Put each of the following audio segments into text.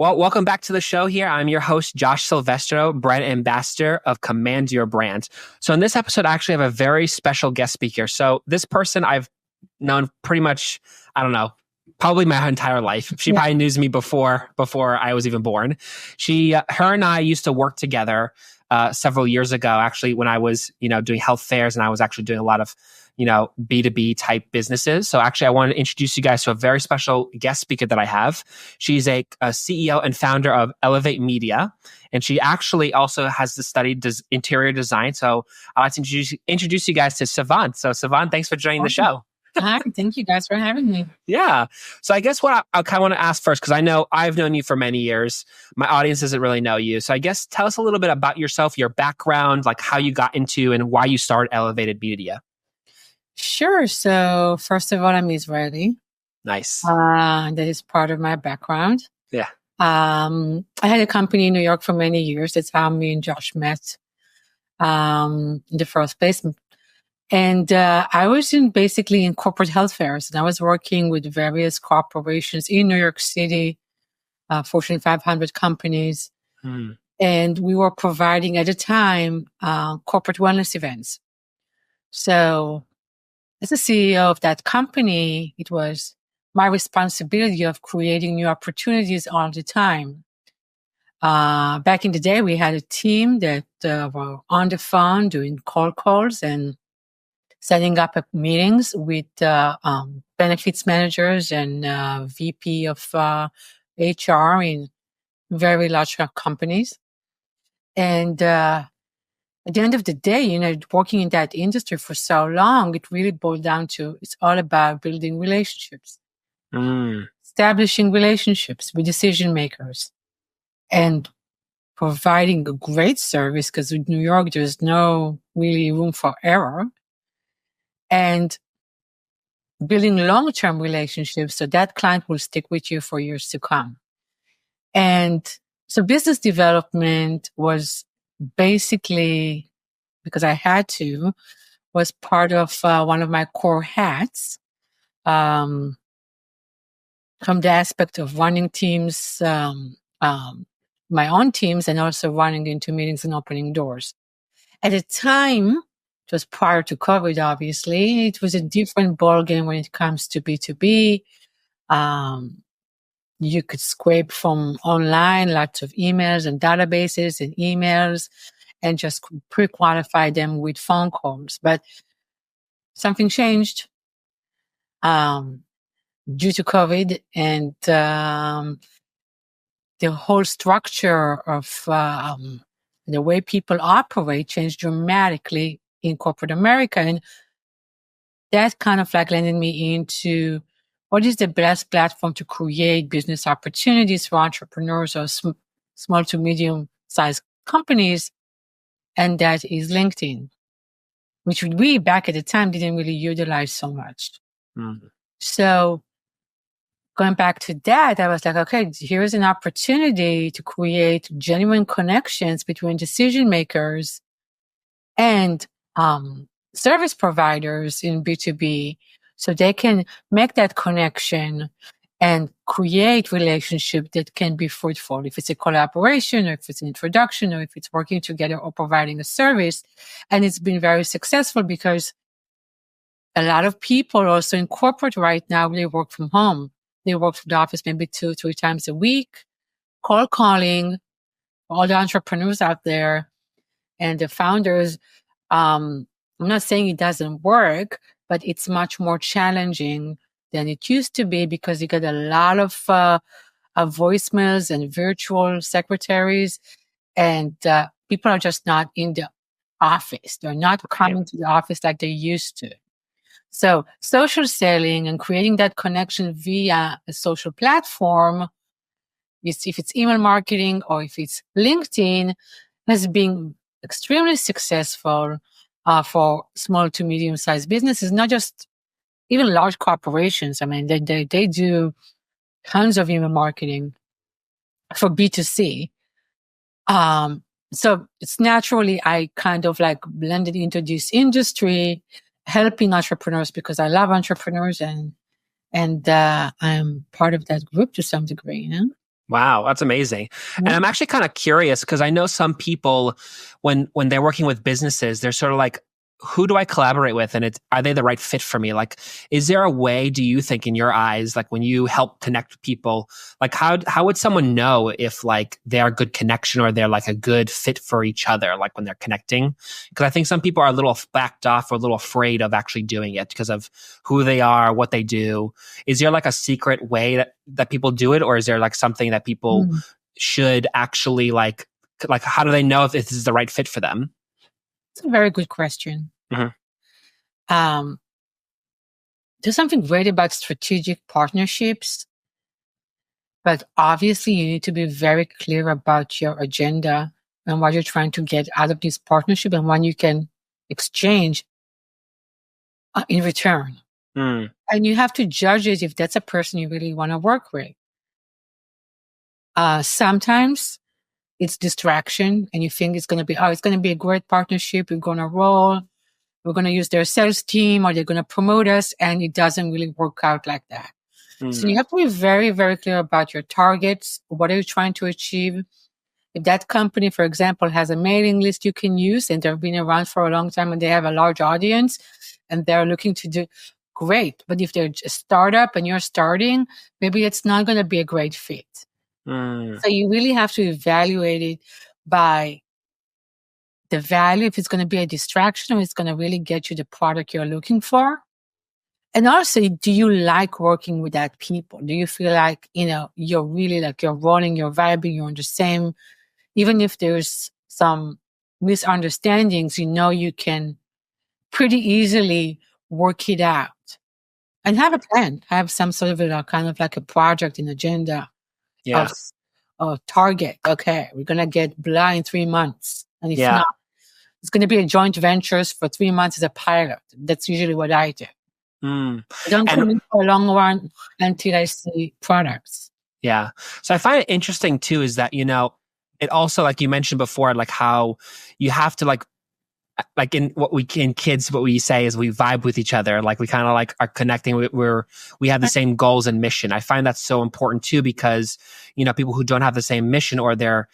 Well, welcome back to the show here. I'm your host, Josh Silvestro, brand ambassador of Command Your Brand. So in this episode, I actually have a very special guest speaker. So this person I've known pretty much, I don't know, probably my entire life. She probably knew me before I was even born. Her and I used to work together several years ago, actually, when I was, doing health fairs, and I was actually doing a lot of, B2B type businesses. So actually, I want to introduce you guys to a very special guest speaker that I have. She's a CEO and founder of Elevate Media, and she actually also has studied interior design. So I'd like to introduce you guys to Sivan. So Sivan, thanks for joining the show. Hi, thank you guys for having me. Yeah. So I guess what I kind of want to ask first, because I know I've known you for many years. My audience doesn't really know you. So I guess tell us a little bit about yourself, your background, like how you got into and why you started Elevated Media. Sure. So first of all, I'm Israeli. Nice. That is part of my background. Yeah. I had a company in New York for many years. That's how me and Josh met in the first place. And I was basically in corporate health fairs, and I was working with various corporations in New York City, Fortune 500 companies. And we were providing at the time corporate wellness events. So as a CEO of that company, it was my responsibility of creating new opportunities all the time. Back in the day, we had a team that were on the phone doing cold calls and setting up meetings with benefits managers and VP of HR in very large companies. And at the end of the day, working in that industry for so long, it really boiled down to it's all about building relationships, establishing relationships with decision makers, and providing a great service, because in New York, there's no really room for error. And building long-term relationships so that client will stick with you for years to come. And so business development was basically, because I had to, was part of one of my core hats, from the aspect of running teams, my own teams, and also running into meetings and opening doors. At the time, it was prior to COVID, obviously. It was a different ballgame when it comes to B2B. You could scrape from online lots of emails and databases and emails and just pre-qualify them with phone calls. But something changed due to COVID, and the whole structure of the way people operate changed dramatically in corporate America. And that kind of landed me into what is the best platform to create business opportunities for entrepreneurs or small to medium sized companies. And that is LinkedIn, which we back at the time didn't really utilize so much. So going back to that, I was like, okay, here's an opportunity to create genuine connections between decision makers and service providers in B2B, so they can make that connection and create relationships that can be fruitful. If it's a collaboration, or if it's an introduction, or if it's working together or providing a service. And it's been very successful because a lot of people also in corporate right now, they work from home. They work from the office maybe 2-3 times a week, cold calling, all the entrepreneurs out there and the founders. I'm not saying it doesn't work, but it's much more challenging than it used to be, because you get a lot of voicemails and virtual secretaries, and people are just not in the office. They're not coming to the office like they used to. So social selling and creating that connection via a social platform, if it's email marketing or if it's LinkedIn, has been extremely successful for small to medium-sized businesses, not just even large corporations. I mean, they do tons of email marketing for B2C. So it's naturally, I kind of blended into this industry, helping entrepreneurs because I love entrepreneurs, and I'm part of that group to some degree. Wow, that's amazing. And Yeah. I'm actually kind of curious because I know some people when they're working with businesses, they're sort of like, who do I collaborate with? And are they the right fit for me? Like, is there a way, do you think in your eyes, like when you help connect people, like how would someone know if like they're a good connection or they're like a good fit for each other, like when they're connecting? Because I think some people are a little backed off or a little afraid of actually doing it because of who they are, what they do. Is there like a secret way that people do it, or is there like something that people Mm. should actually like how do they know if this is the right fit for them? It's a very good question. Mhm. Um, there's something great about strategic partnerships, but obviously you need to be very clear about your agenda and what you're trying to get out of this partnership and what you can exchange in return. Mm. And you have to judge it if that's a person you really want to work with. Sometimes it's distraction and you think it's going to be a great partnership. We're going to roll. We're going to use their sales team or they're going to promote us. And it doesn't really work out like that. So you have to be very, very clear about your targets. What are you trying to achieve? If that company, for example, has a mailing list you can use and they've been around for a long time and they have a large audience and they're looking to do great. But if they're a startup and you're starting, maybe it's not going to be a great fit. So you really have to evaluate it by the value, if it's going to be a distraction or it's going to really get you the product you're looking for. And also, do you like working with that people? Do you feel like, you're really like you're rolling, you're vibing, you're on the same, even if there's some misunderstandings, you can pretty easily work it out and have a plan, have some sort of kind of like a project and agenda Yeah. of target. Okay, we're going to get blah in 3 months. And if Yeah. not, it's going to be a joint ventures for 3 months as a pilot. That's usually what I do. Mm. I don't come in for a long run until I see products. Yeah. So I find it interesting too, is that, it also, like you mentioned before, like how you have to like in kids, what we say is we vibe with each other. Like we kind of like are connecting. We have the same goals and mission. I find that so important too, because, people who don't have the same mission or they're,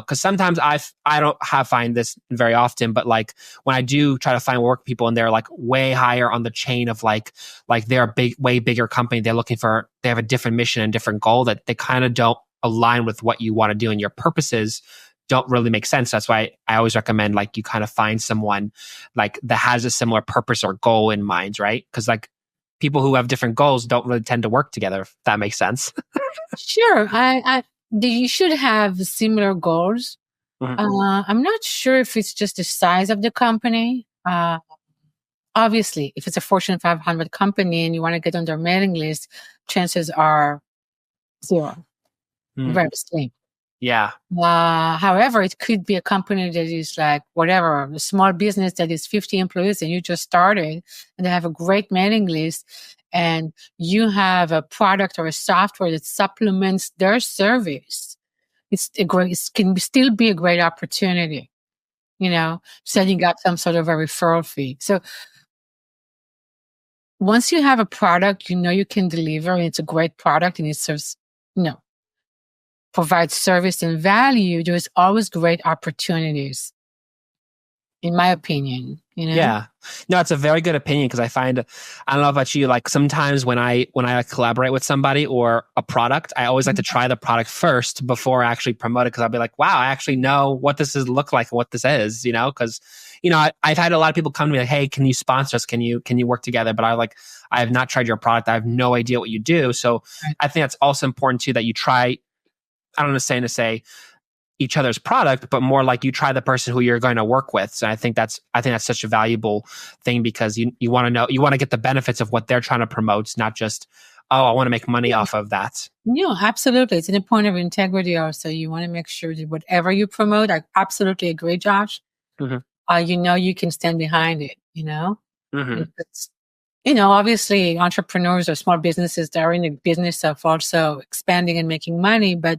cause sometimes I don't find this very often, but like when I do try to find work people and they're like way higher on the chain of like they're a way bigger company. They have a different mission and different goal that they kind of don't align with what you want to do and your purposes don't really make sense. That's why I always recommend like you kind of find someone like that has a similar purpose or goal in mind, right? Because like people who have different goals don't really tend to work together, if that makes sense. Sure. You should have similar goals. Mhm. I'm not sure if it's just the size of the company. Obviously, if it's a Fortune 500 company and you want to get on their mailing list, chances are zero, very slim. Yeah. However, it could be a company that is like whatever, a small business that is 50 employees and you just started and they have a great mailing list and you have a product or a software that supplements their service. It can still be a great opportunity, setting up some sort of a referral fee. So once you have a product, you can deliver and it's a great product and it serves, provides service and value, there's always great opportunities, in my opinion, Yeah. No, it's a very good opinion because I don't know about you, like sometimes when I collaborate with somebody or a product, I always like to try the product first before I actually promote it because I'll be like, wow, I actually know what this is look like and what this is, because I've had a lot of people come to me like, hey, can you sponsor us? Can you work together? But I have not tried your product. I have no idea what you do. So I think that's also important too that you try. I don't understand to say each other's product, but more like you try the person who you're going to work with. So I think that's such a valuable thing because you want to get the benefits of what they're trying to promote, not just, oh, I want to make money off of that. Yeah, absolutely. It's in a point of integrity also. You want to make sure that whatever you promote, I absolutely agree, Josh. Mm-hmm. You can stand behind it, Mm-hmm. Obviously entrepreneurs or small businesses that are in the business of also expanding and making money, but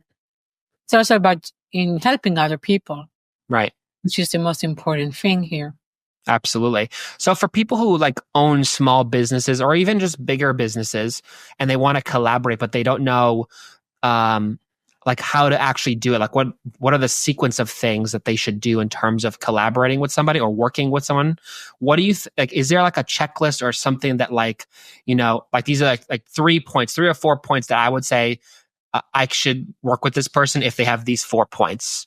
it's also about in helping other people. Right. Which is the most important thing here. Absolutely. So for people who like own small businesses or even just bigger businesses and they want to collaborate, but they don't know, like how to actually do it? Like what are the sequence of things that they should do in terms of collaborating with somebody or working with someone? What do you like? Is there like a checklist or something that like, like these are like 3 points, 3 or 4 points that I would say I should work with this person if they have these 4 points?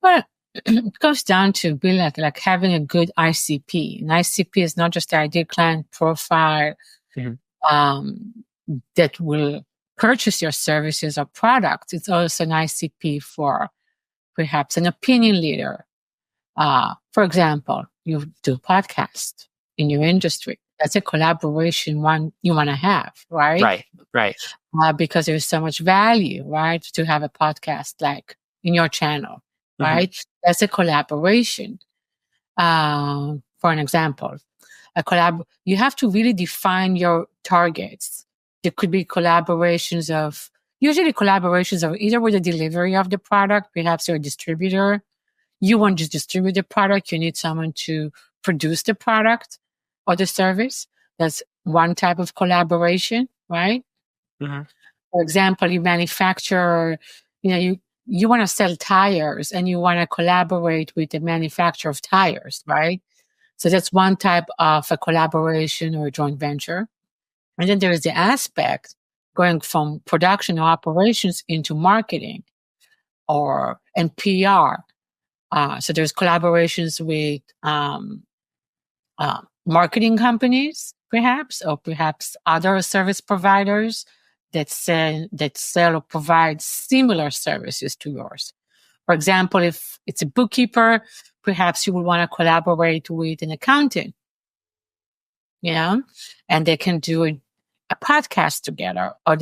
Well, it goes down to being like having a good ICP. An ICP is not just the ideal client profile that will purchase your services or products. It's also an ICP for perhaps an opinion leader. For example, you do podcast in your industry. That's a collaboration one you want to have, right? Right. Because there's so much value, right, to have a podcast like in your channel, right? That's a collaboration. For an example, you have to really define your targets. There could be usually collaborations of either with the delivery of the product, perhaps you're a distributor. You won't just distribute the product. You need someone to produce the product or the service. That's one type of collaboration, right? For example, you manufacture, you want to sell tires and you want to collaborate with the manufacturer of tires, right? So that's one type of a collaboration or a joint venture. And then there is the aspect going from production or operations into marketing and PR. So there's collaborations with marketing companies, perhaps, or perhaps other service providers that sell or provide similar services to yours. For example, if it's a bookkeeper, perhaps you will want to collaborate with an accountant, and they can do a podcast together, or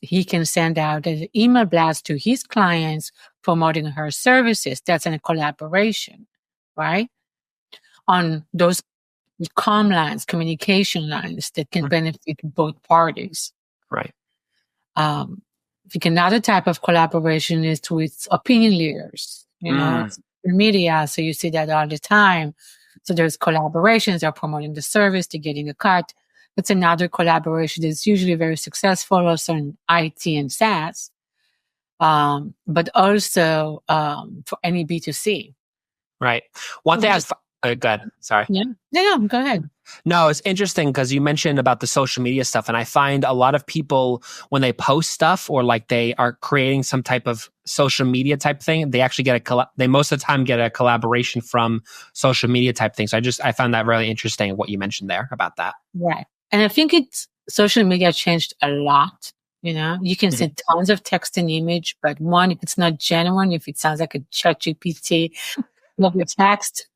he can send out an email blast to his clients promoting her services. That's a collaboration, right? On those communication lines that can benefit both parties. Right. I think another type of collaboration is with opinion leaders, media. So you see that all the time. So there's collaborations. They're promoting the service. They're getting a cut. That's another collaboration that's usually very successful also in IT and SaaS, but also for any B2C. Right. One thing go ahead. Sorry. Yeah. No, go ahead. No, it's interesting because you mentioned about the social media stuff. And I find a lot of people, when they post stuff or like they are creating some type of social media type thing, they actually they most of the time get a collaboration from social media type things. So I found that really interesting what you mentioned there about that. Right. And I think social media changed a lot. You can send tons of text and image, but one, if it's not genuine, if it sounds like a ChatGPT, love your text,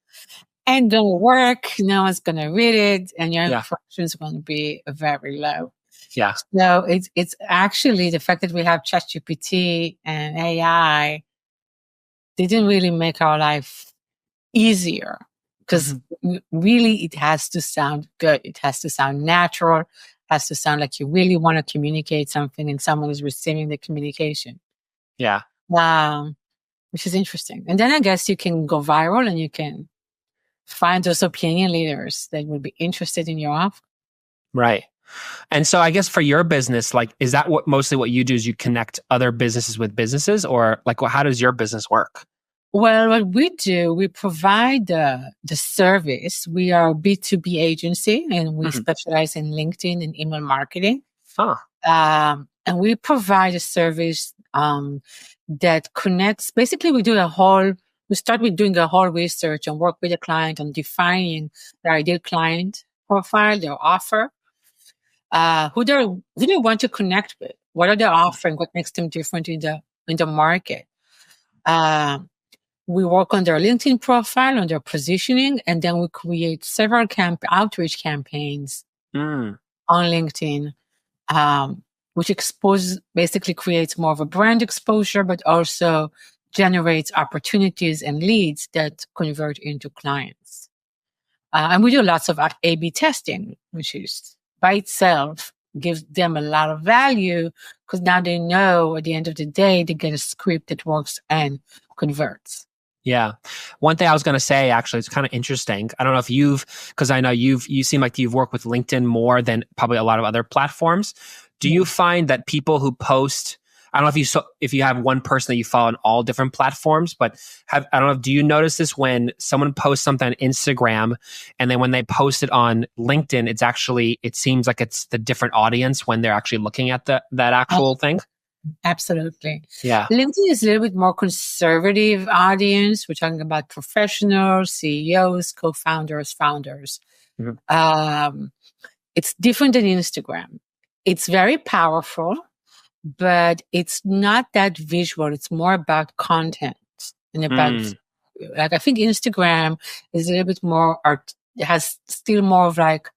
and don't work, no one's going to read it, and your impression is going to be very low. Yeah. So it's actually the fact that we have ChatGPT and AI didn't really make our life easier, because really it has to sound good. It has to sound natural. It has to sound like you really want to communicate something and someone is receiving the communication. Yeah. Which is interesting. And then I guess you can go viral and you can find those opinion leaders that would be interested in your offer. Right. And so I guess for your business, like, is that mostly what you do, is you connect other businesses with businesses, or like, how does your business work? Well, what we do, we provide the service. We are a B2B agency and we specialize in LinkedIn and email marketing. And we provide a service that connects. Basically, we start with doing a whole research and work with the client on defining their ideal client profile, their offer, who they want to connect with, what are they offering, what makes them different in the market. We work on their LinkedIn profile, on their positioning, and then we create several outreach campaigns on LinkedIn, which basically creates more of a brand exposure, but also generates opportunities and leads that convert into clients. And we do lots of A/B testing, which is by itself gives them a lot of value, because now they know at the end of the day, they get a script that works and converts. Yeah. One thing I was going to say, actually, it's kind of interesting. I don't know if because I know you seem like you've worked with LinkedIn more than probably a lot of other platforms. Do you find that people who post, I don't know if you have one person that you follow on all different platforms, but I don't know, do you notice this when someone posts something on Instagram and then when they post it on LinkedIn, it seems like it's the different audience when they're actually looking at that actual thing? Absolutely. Yeah. LinkedIn is a little bit more conservative audience. We're talking about professionals, CEOs, co-founders, founders. Mm-hmm. It's different than Instagram. It's very powerful, but it's not that visual. It's more about content and about, like, I think Instagram is a little bit more it has still more of like,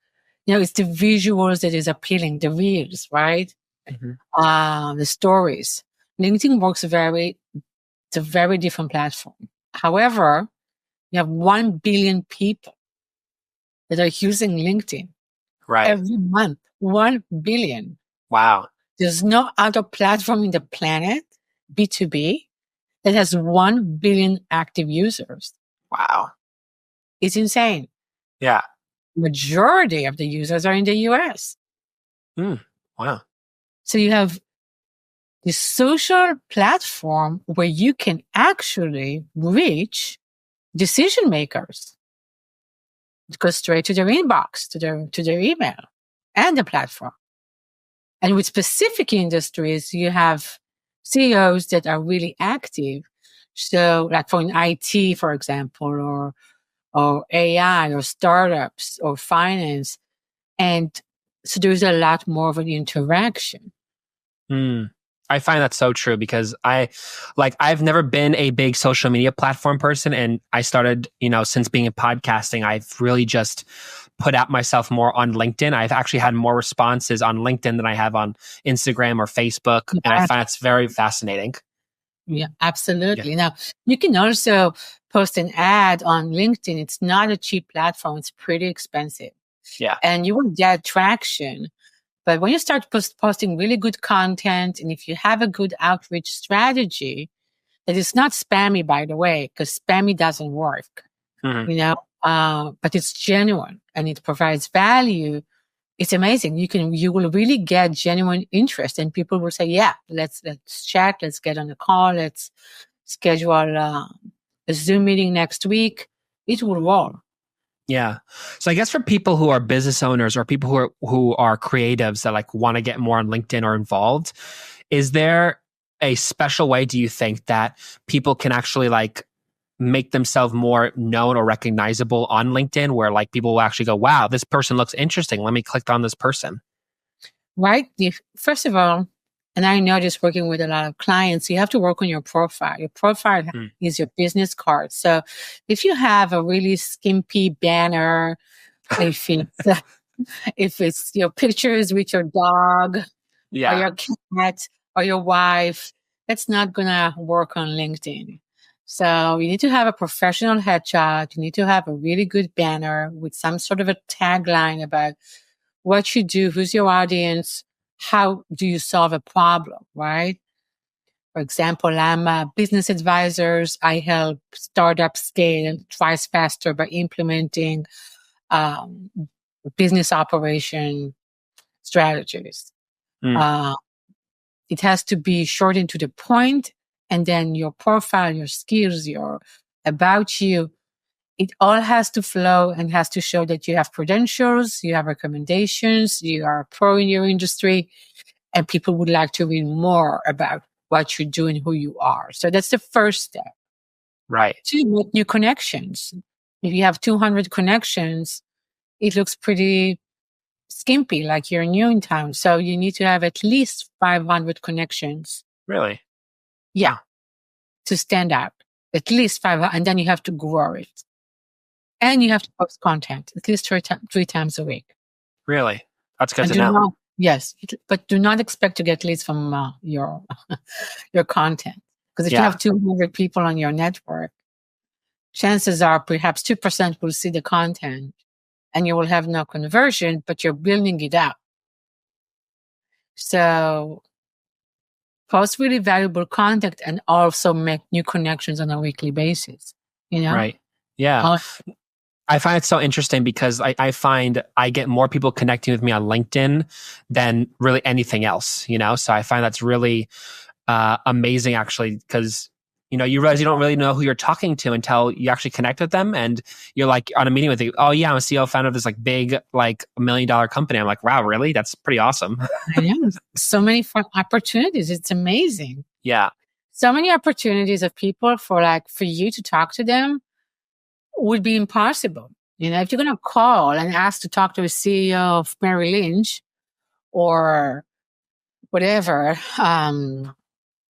it's the visuals that is appealing, the reels, right? The stories. LinkedIn it's a very different platform. However, you have 1 billion people that are using LinkedIn every month. 1 billion. Wow. There's no other platform in the planet, B2B, that has 1 billion active users. Wow. It's insane. Yeah. Majority of the users are in the US. Wow. So you have the social platform where you can actually reach decision makers. It goes straight to their inbox, to their email and the platform. And with specific industries, you have CEOs that are really active. So like for an IT, for example, or AI or startups or finance. And so there's a lot more of an interaction. I find that so true because I've never been a big social media platform person. And I started, since being in podcasting, I've really just put out myself more on LinkedIn. I've actually had more responses on LinkedIn than I have on Instagram or Facebook. And I find it's very fascinating. Yeah, absolutely. Yeah. Now, you can also post an ad on LinkedIn. It's not a cheap platform. It's pretty expensive. Yeah. And you will get traction. But when you start posting really good content, and if you have a good outreach strategy, that is not spammy, by the way, because spammy doesn't work, but it's genuine and it provides value. It's amazing. You will really get genuine interest, and people will say, yeah, let's chat. Let's get on a call. Let's schedule a Zoom meeting next week. It will roll. Yeah. So I guess for people who are business owners or people who are creatives that want to get more on LinkedIn or involved, is there a special way, do you think, that people can actually make themselves more known or recognizable on LinkedIn where people will actually go, wow, this person looks interesting. Let me click on this person. Right. First of all, and I know just working with a lot of clients, you have to work on your profile. Your profile is your business card. So if you have a really skimpy banner, if it's your pictures with your dog or your cat or your wife, that's not going to work on LinkedIn. So you need to have a professional headshot. You need to have a really good banner with some sort of a tagline about what you do, who's your audience, how do you solve a problem, right? For example, I'm a business advisor. I help startups scale twice faster by implementing business operation strategies. It has to be short and to the point, and then your profile, your skills, your about you, it all has to flow and has to show that you have credentials, you have recommendations, you are a pro in your industry, and people would like to read more about what you do and who you are. So that's the first step. Right. To make new connections. If you have 200 connections, it looks pretty skimpy, like you're new in town. So you need to have at least 500 connections. Really? Yeah. To stand out. At least 500, and then you have to grow it. And you have to post content at least three times a week. Really? That's good to know. Yes, but do not expect to get leads from your content. Because if you have 200 people on your network, chances are perhaps 2% will see the content and you will have no conversion, but you're building it up. So post really valuable content and also make new connections on a weekly basis. Right. Yeah. I find it so interesting because I find I get more people connecting with me on LinkedIn than really anything else, So I find that's really amazing, actually, because you realize you don't really know who you're talking to until you actually connect with them, and you're like on a meeting with you. Oh yeah, I'm a CEO founder of this like big like $1 million company. I'm like, wow, really? That's pretty awesome. I know. So many fun opportunities. It's amazing. Yeah. So many opportunities of people for you to talk to them would be impossible. If you're going to call and ask to talk to a CEO of Merrill Lynch or whatever,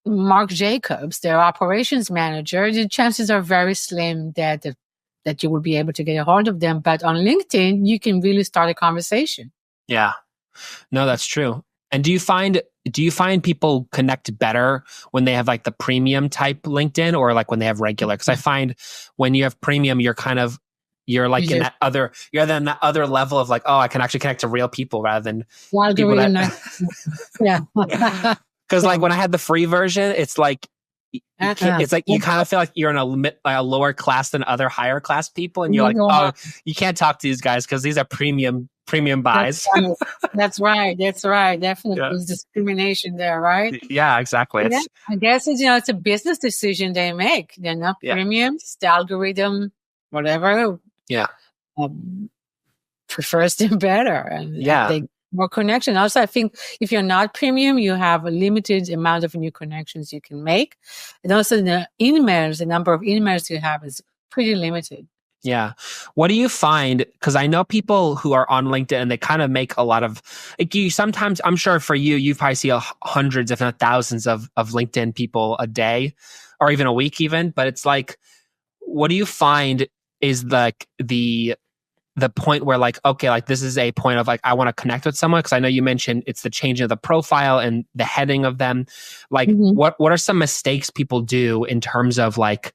Mark Jacobs, their operations manager, the chances are very slim that you will be able to get a hold of them. But on LinkedIn, you can really start a conversation. Yeah. No, that's true. And do you find people connect better when they have like the premium type LinkedIn or like when they have regular? Because I find when you have premium, you're like in that other level of like, oh, I can actually connect to real people rather than people that. Yeah. Because like when I had the free version, it's like it's like you kind of feel like you're in a lower class than other higher class people, and you're like, oh, you can't talk to these guys because these are premium buys. That's right. Definitely, there's discrimination there, right? Yeah, exactly. Yeah. I guess it's a business decision they make. They're not premiums. The algorithm, whatever. Yeah. Prefers them better, and they more connection. Also, I think if you're not premium, you have a limited amount of new connections you can make. And also the number of emails you have is pretty limited. Yeah. What do you find? Because I know people who are on LinkedIn and they kind of make a lot of, like sometimes, I'm sure for you probably see hundreds, if not thousands of LinkedIn people a day or even a week even. But it's like, what do you find is like the point where like, okay, like this is a point of like, I want to connect with someone? Because I know you mentioned it's the changing of the profile and the heading of them. Like what are some mistakes people do in terms of like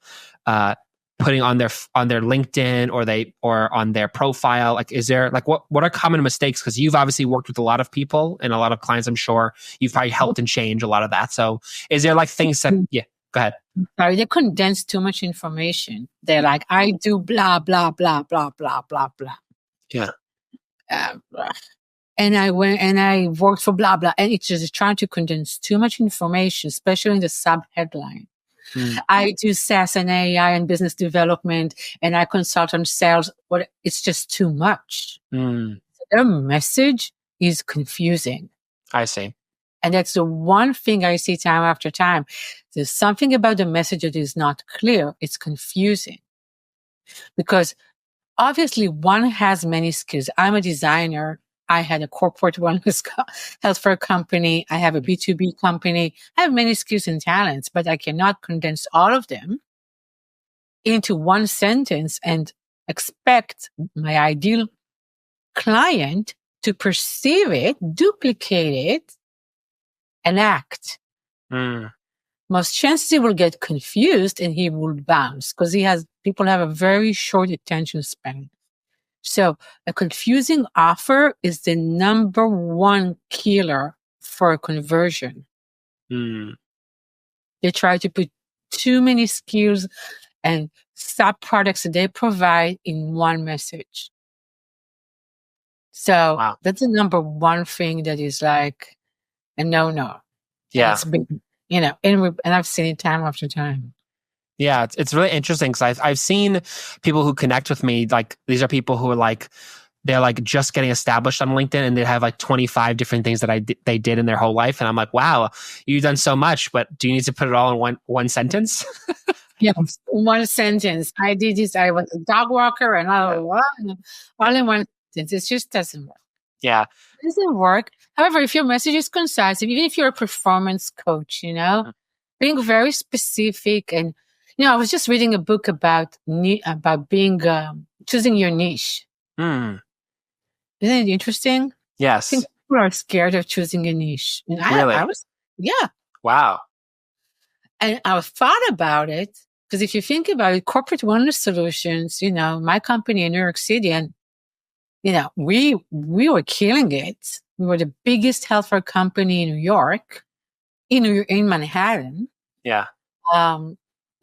putting on their LinkedIn or on their profile? Like, is there like, what are common mistakes? Because you've obviously worked with a lot of people and a lot of clients, I'm sure you've probably helped and change a lot of that. So is there like things that, go ahead. Sorry, they condense too much information. They're like, I do blah, blah, blah, blah, blah, blah, blah. Yeah. And I went and I worked for blah, blah. And it's just trying to condense too much information, especially in the sub-headline. I do SaaS and AI and business development, and I consult on sales. But it's just too much. Their message is confusing. I see. And that's the one thing I see time after time. There's something about the message that is not clear. It's confusing. Because obviously one has many skills. I'm a designer. I had a corporate wellness healthcare company. I have a B2B company. I have many skills and talents, but I cannot condense all of them into one sentence and expect my ideal client to perceive it, duplicate it, and act. Most chances he will get confused and he will bounce because people have a very short attention span. So a confusing offer is the number one killer for a conversion. They try to put too many skills and sub products that they provide in one message. So that's the number one thing that is like a no. Yeah. It's big, and I've seen it time after time. Yeah, it's really interesting because I've seen people who connect with me, like these are people who are like, they're like just getting established on LinkedIn and they have like 25 different things that they did in their whole life. And I'm like, wow, you've done so much, but do you need to put it all in one sentence? Yeah, one sentence. I did this. I was a dog walker and all in one sentence. It just doesn't work. Yeah. It doesn't work. However, if your message is concise, even if you're a performance coach, being very specific and, I was just reading a book about being, choosing your niche. Isn't it interesting? Yes. I think people are scared of choosing a niche. And really? Yeah. Wow. And I thought about it because if you think about it, corporate wellness solutions, my company in New York City, and, we were killing it. We were the biggest healthcare company in New York, in Manhattan. Yeah.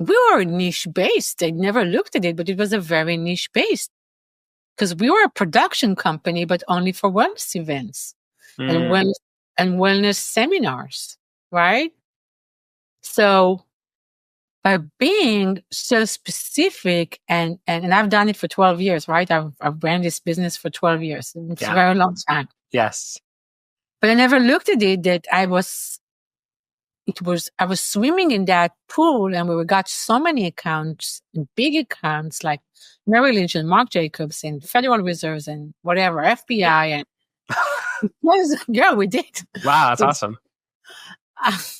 We were niche based. I never looked at it, but it was a very niche based because we were a production company, but only for wellness events and wellness seminars, right? So by being so specific, and I've done it for 12 years, right? I've ran this business for 12 years. It's a very long time. Yes. But I never looked at it that I was swimming in that pool, and we got so many accounts, big accounts like Merrill Lynch and Marc Jacobs and Federal Reserves and whatever, FBI. And yeah, we did. Wow, that's awesome.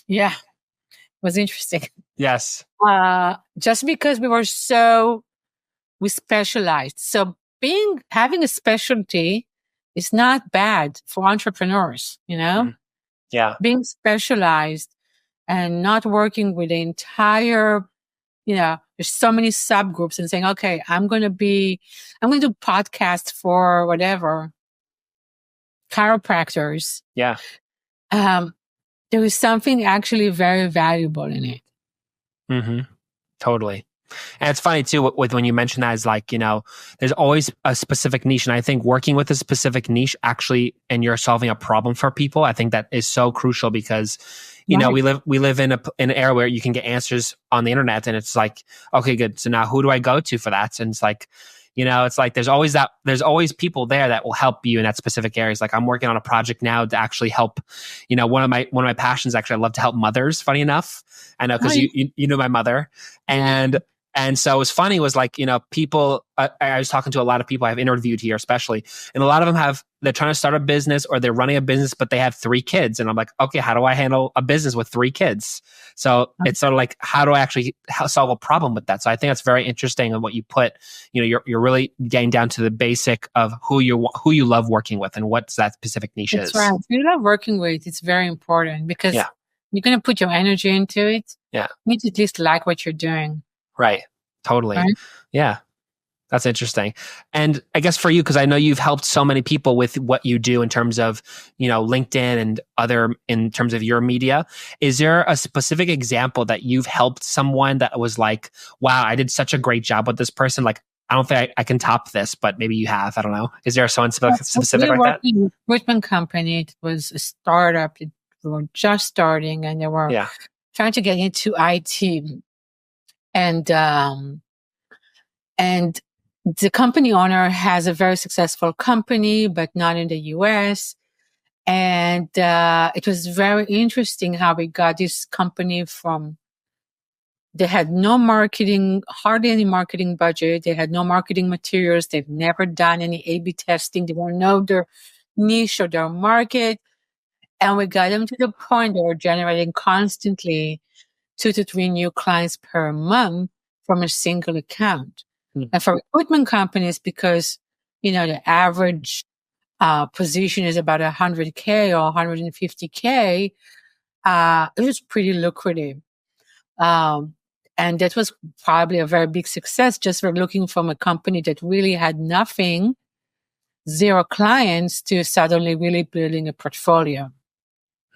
Yeah, it was interesting. Yes. Just because we specialized. So having a specialty is not bad for entrepreneurs, Yeah. Being specialized and not working with the entire, there's so many subgroups, and saying, okay, I'm going to do podcasts for whatever, chiropractors. Yeah. There is something actually very valuable in it. Mm-hmm. Totally. And it's funny too, with when you mention that, is like, there's always a specific niche. And I think working with a specific niche actually, and you're solving a problem for people, I think that is so crucial, because, we live in an era where you can get answers on the internet, and it's like, okay, good. So now who do I go to for that? And it's like, it's like, there's always people there that will help you in that specific areas. Like, I'm working on a project now to actually help, one of my passions, actually, I love to help mothers, funny enough. I know, because you know my mother. And so it was funny, was like, people, I was talking to a lot of people I've interviewed here, especially, and a lot of them they're trying to start a business, or they're running a business, but they have 3 kids. And I'm like, okay, how do I handle a business with 3 kids? So it's sort of like, how do I actually solve a problem with that? So I think that's very interesting in what you put, you're really getting down to the basic of who you love working with and what that specific niche is. That's right. Who you love working with, it's very important, because you're going to put your energy into it. Yeah. You need to at least like what you're doing. Right. Totally. Right? Yeah. That's interesting. And I guess for you, because I know you've helped so many people with what you do in terms of, LinkedIn and other, in terms of your media, is there a specific example that you've helped someone that was like, wow, I did such a great job with this person? Like, I don't think I can top this, but maybe you have. I don't know. Is there someone specific like that? Richmond company. It was a startup. They were just starting, and they were trying to get into IT. And the company owner has a very successful company, but not in the US. And it was very interesting how we got this company from, they had no marketing, hardly any marketing budget. They had no marketing materials. They've never done any A/B testing. They won't know their niche or their market. And we got them to the point they were generating constantly 2 to 3 new clients per month from a single account. And for recruitment companies, because, the average position is about $100K or $150K, it was pretty lucrative. And that was probably a very big success, just for looking from a company that really had nothing, 0 clients, to suddenly really building a portfolio.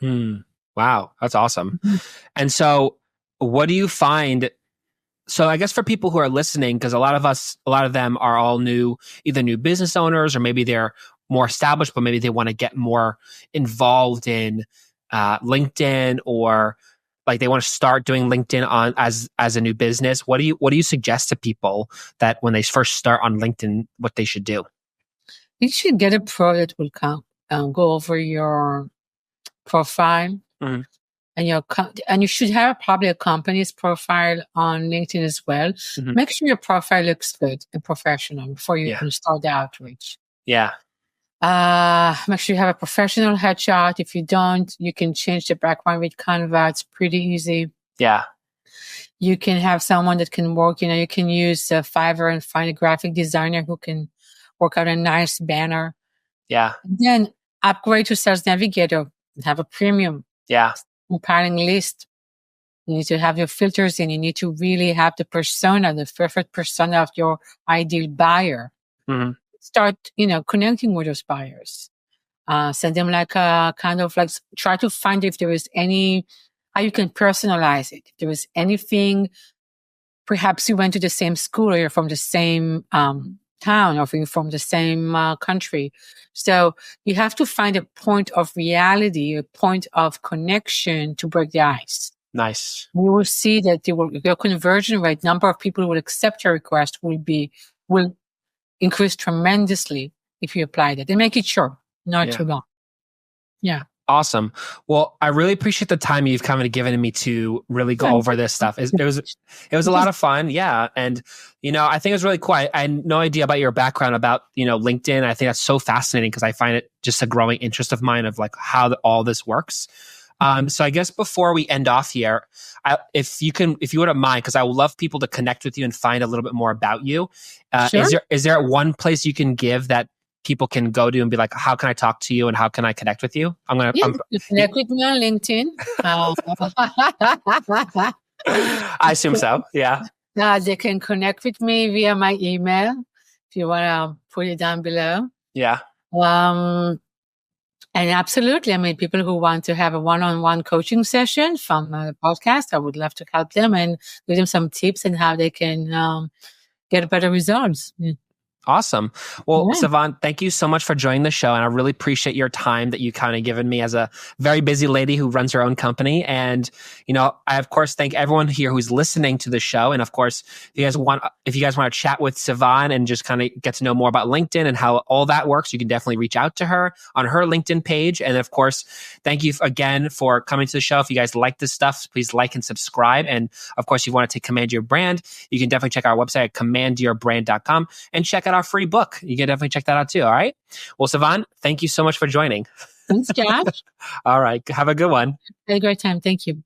Wow. That's awesome. And so what do you find? So I guess for people who are listening, because a lot of them are all either new business owners, or maybe they're more established, but maybe they want to get more involved in LinkedIn, or like they want to start doing LinkedIn as a new business. What do you suggest to people that when they first start on LinkedIn, what they should do? You should get a pro that will go over your profile. Mm-hmm. And you should have probably a company's profile on LinkedIn as well. Mm-hmm. Make sure your profile looks good and professional before you can start the outreach. Yeah. Make sure you have a professional headshot. If you don't, you can change the background with Canva. It's pretty easy. Yeah. You can have someone that can work, you can use Fiverr and find a graphic designer who can work out a nice banner. Yeah. And then upgrade to Sales Navigator and have a premium. Yeah. Compiling list. You need to have your filters in. You need to really have the perfect persona of your ideal buyer. Mm-hmm. Start, connecting with those buyers. Send them like a kind of like, try to find if there is how you can personalize it. If there is anything, perhaps you went to the same school, or you're from the same town, or you're from the same country. So you have to find a point of reality, a point of connection to break the ice. Nice. You will see that your conversion rate, number of people who will accept your request will increase tremendously if you apply that. And make it short, not too long. Yeah. Awesome. Well, I really appreciate the time you've kind of given me to really go over this stuff. It was a lot of fun. Yeah. And, I think it was really cool. I had no idea about your background about, LinkedIn. I think that's so fascinating because I find it just a growing interest of mine of like how all this works. So I guess before we end off here, if you wouldn't mind, because I would love people to connect with you and find a little bit more about you. Sure. Is there one place you can give that people can go to and be like, how can I talk to you and how can I connect with you? You connect with me on LinkedIn. I assume so. Yeah. They can connect with me via my email if you want to put it down below. Yeah. And absolutely, people who want to have a one-on-one coaching session from the podcast, I would love to help them and give them some tips on how they can get better results. Awesome. Well, Sivan, thank you so much for joining the show. And I really appreciate your time that you kind of given me as a very busy lady who runs her own company. And, I, of course, thank everyone here who's listening to the show. And of course, if you guys want to chat with Sivan and just kind of get to know more about LinkedIn and how all that works, you can definitely reach out to her on her LinkedIn page. And of course, thank you again for coming to the show. If you guys like this stuff, please like and subscribe. And of course, if you want to Command Your Brand, you can definitely check our website at commandyourbrand.com and check out our free book. You can definitely check that out too. All right. Well, Sivan, thank you so much for joining. Thanks, Josh. All right. Have a good one. Had a great time. Thank you.